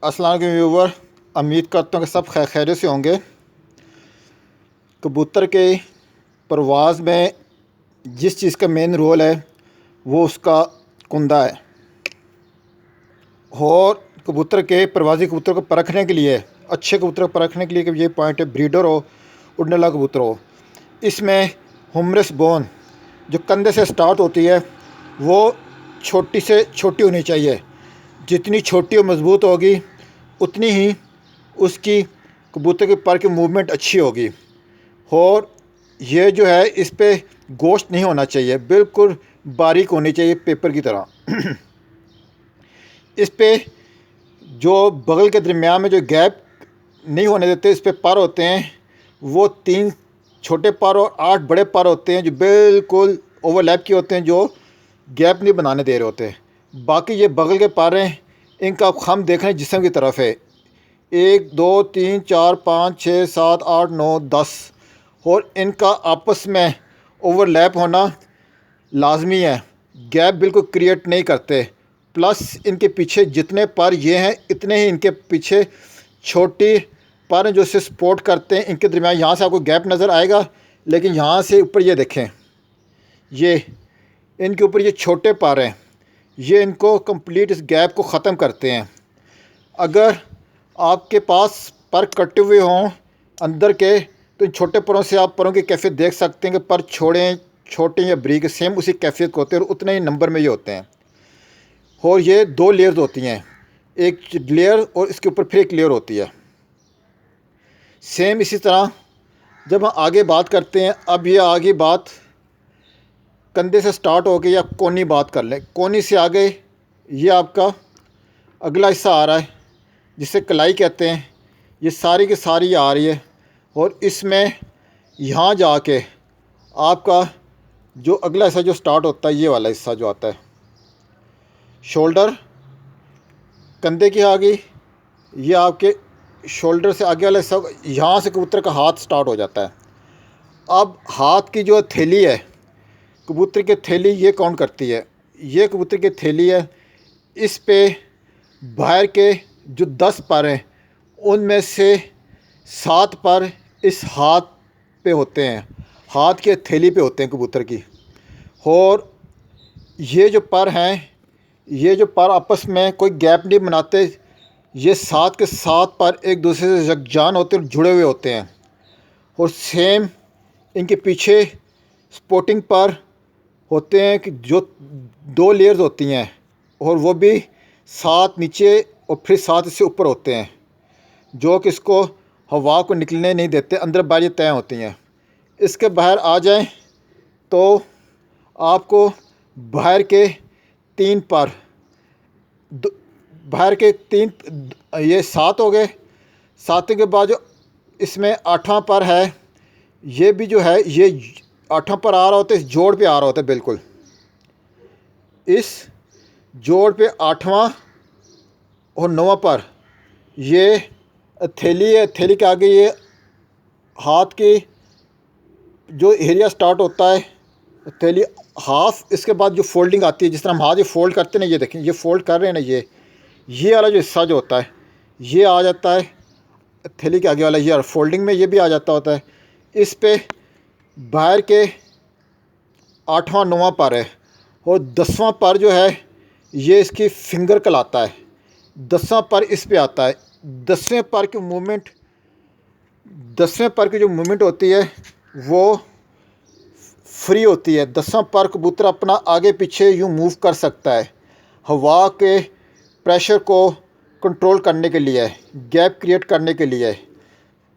अस्सलाम वालेकुम व्यूवर, उम्मीद करता हूँ कि सब खैरियत से होंगे। कबूतर के परवाज़ में जिस चीज़ का मेन रोल है वो उसका कुंदा है। और कबूतर के प्रवासी कबूतर को परखने के लिए, अच्छे कबूतर को परखने के लिए कि ये पॉइंट है, ब्रीडर हो, उड़ने वाला कबूतर हो, इसमें हुमरस बोन जो कंधे से स्टार्ट होती है वो छोटी से छोटी होनी चाहिए। जितनी छोटी और मज़बूत होगी उतनी ही उसकी कबूतर के पर की मूवमेंट अच्छी होगी। और ये जो है, इस पे गोश्त नहीं होना चाहिए, बिल्कुल बारीक होनी चाहिए पेपर की तरह। इस पे जो बगल के दरमियान में जो गैप नहीं होने देते, इस पे पर होते हैं वो 3 छोटे पर और 8 बड़े पर होते हैं जो बिल्कुल ओवरलैप के होते हैं, जो गैप नहीं बनाने दे रहे होते। बाकी ये बगल के पर हैं, इनका खम देख रहे हैं जिस्म की तरफ है, 1 2 3 4 5 6 7 8 9 10, और इनका आपस में ओवरलैप होना लाजमी है, गैप बिल्कुल क्रिएट नहीं करते। प्लस इनके पीछे जितने पर ये हैं इतने ही इनके पीछे छोटी पर हैं जो इसे सपोर्ट करते हैं। इनके दरमियान यहाँ से आपको गैप नज़र आएगा, लेकिन यहाँ से ऊपर ये देखें, ये इनके ऊपर ये छोटे पर हैं, ये इनको कंप्लीट इस गैप को ख़त्म करते हैं। अगर आपके पास पर कटे हुए हों अंदर के, तो इन छोटे परों से आप परों की कैफियत देख सकते हैं कि पर छोटे या बारीक सेम उसी कैफियत के होते हैं और उतने ही नंबर में ये होते हैं। और ये 2 लेयर्स होती हैं, एक लेयर और इसके ऊपर फिर एक लेयर होती है। सेम इसी तरह जब हम आगे बात करते हैं, अब ये आगे बात कंधे से स्टार्ट हो गई, या कोनी बात कर लें। कोनी से आगे ये आपका अगला हिस्सा आ रहा है जिसे कलाई कहते हैं, ये सारी की सारी आ रही है। और इसमें यहाँ जाके आपका जो अगला हिस्सा जो स्टार्ट होता है, ये वाला हिस्सा जो आता है, शोल्डर कंधे की आ गई, ये आपके शोल्डर से आगे वाला हिस्सा, यहाँ से कबूतर का हाथ स्टार्ट हो जाता है। अब हाथ की जो थैली है, कबूतर की थैली ये काउंट करती है, ये कबूतर की थैली है। इस पे बाहर के जो 10 पर हैं उनमें से 7 पर इस हाथ पे होते हैं, हाथ के थैली पे होते हैं कबूतर की। और ये जो पर हैं, ये जो पर आपस में कोई गैप नहीं बनाते, ये 7 के 7 पर एक दूसरे से यकजान होते और जुड़े हुए होते हैं। और सेम इनके पीछे स्पोर्टिंग पर होते हैं कि जो 2 लेयर्स होती हैं, और वो भी 7 नीचे और फिर 7 इससे ऊपर होते हैं, जो कि इसको हवा को निकलने नहीं देते, अंदर बाहर ये तय होती हैं। इसके बाहर आ जाएं तो आपको बाहर के 3 पर, बाहर के 3, ये 7 हो गए। 7 के बाद जो इसमें 8वां पर है, ये भी जो है ये 8वां पर आ रहा होता है, इस जोड़ पे आ रहा होता है, बिल्कुल इस जोड़ पे 8वां और 9वां पर ये थैली है। थैली के आगे ये हाथ की जो एरिया स्टार्ट होता है, थैली हाफ, इसके बाद जो फोल्डिंग आती है, जिस तरह हम हाथ ये फोल्ड करते हैं ना, ये देखें ये फोल्ड कर रहे हैं ना, ये वाला जो हिस्सा जो होता है ये आ जाता है थैली के आगे वाला, ये फोल्डिंग में ये भी आ जाता होता है। इस पे बाहर के 8वां 9वां पर है, और 10वां पर जो है ये इसकी फिंगर कहलाता है। 10वां पर इस पे आता है। 10वें पर की मूवमेंट, 10वें पर की जो मूवमेंट होती है वो फ्री होती है। 10वां पर कबूतर अपना आगे पीछे यूँ मूव कर सकता है, हवा के प्रेशर को कंट्रोल करने के लिए, गैप क्रिएट करने के लिए।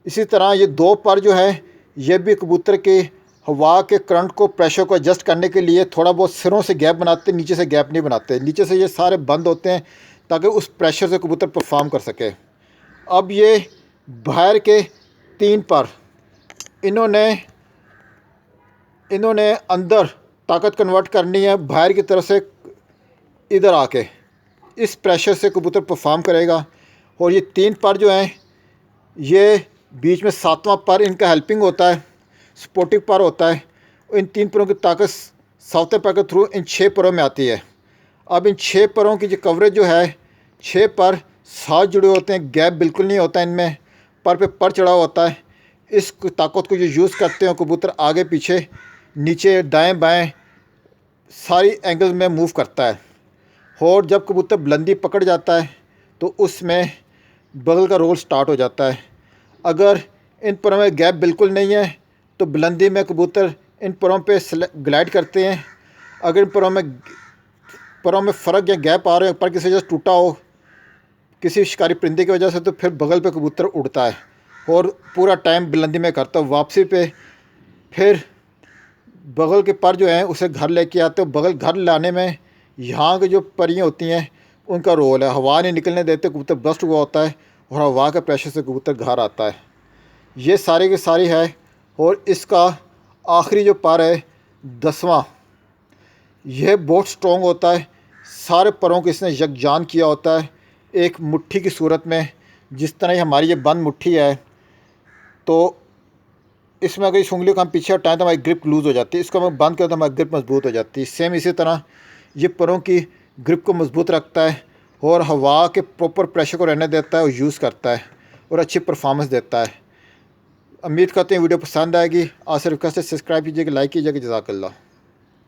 इसी तरह ये 2 पर जो है ये भी कबूतर के हवा के करंट को, प्रेशर को एडजस्ट करने के लिए थोड़ा बहुत सिरों से गैप बनाते हैं, नीचे से गैप नहीं बनाते। नीचे से ये सारे बंद होते हैं ताकि उस प्रेशर से कबूतर परफॉर्म कर सके। अब ये बाहर के 3 पर इन्होंने अंदर ताकत कन्वर्ट करनी है, बाहर की तरफ से इधर आके इस प्रेशर से कबूतर परफॉर्म करेगा। और ये 3 पर जो हैं, ये बीच में 7वां पर इनका हेल्पिंग होता है, सपोर्टिव पर होता है। इन 3 परों की ताकत 7वें पर के थ्रू इन 6 परों में आती है। अब इन 6 परों की जो कवरेज जो है, 6 पर साथ जुड़े होते हैं, गैप बिल्कुल नहीं होता इनमें, पर पे पर चढ़ा होता है। इस ताकत को जो यूज़ करते हैं कबूतर आगे पीछे नीचे दाएं बाएं सारी एंगल में मूव करता है। और जब कबूतर बुलंदी पकड़ जाता है तो उसमें बगल का रोल स्टार्ट हो जाता है। अगर इन परों में गैप बिल्कुल नहीं है तो बुलंदी में कबूतर इन परों पे ग्लाइड करते हैं। अगर इन परों में फ़र्क या गैप आ रहे हैं, पर किसी वजह से टूटा हो किसी शिकारी परिंदे की वजह से, तो फिर बगल पे कबूतर उड़ता है और पूरा टाइम बुलंदी में करता है। वापसी पे फिर बगल के पर जो हैं उसे घर लेके आते हो। बगल घर लाने में यहाँ की जो परियाँ होती हैं उनका रोल है। हवा नहीं निकलने देते, कबूतर बस्ट हुआ होता है और हवा के प्रेशर से कबूतर घर आता है। ये सारी की सारी है। और इसका आखिरी जो पर है 10वां, यह बहुत स्ट्रॉन्ग होता है। सारे परों को इसने यकजान किया होता है एक मुट्ठी की सूरत में। जिस तरह हमारी ये बंद मुट्ठी है तो इसमें अगर इस उंगलियों को हम पीछे हटाएं तो हमारी ग्रिप लूज़ हो जाती है, इसको हम बंद करें तो हमारी ग्रिप मजबूत हो जाती है। सेम इसी तरह ये परों की ग्रिप को मजबूत रखता है और हवा के प्रॉपर प्रेशर को रहने देता है और यूज़ करता है और अच्छी परफॉर्मेंस देता है। उम्मीद करते हैं वीडियो पसंद आएगी। आपसे रिक्वेस्ट है सब्सक्राइब कीजिएगा, लाइक कीजिएगा। जज़ाकल्लाह।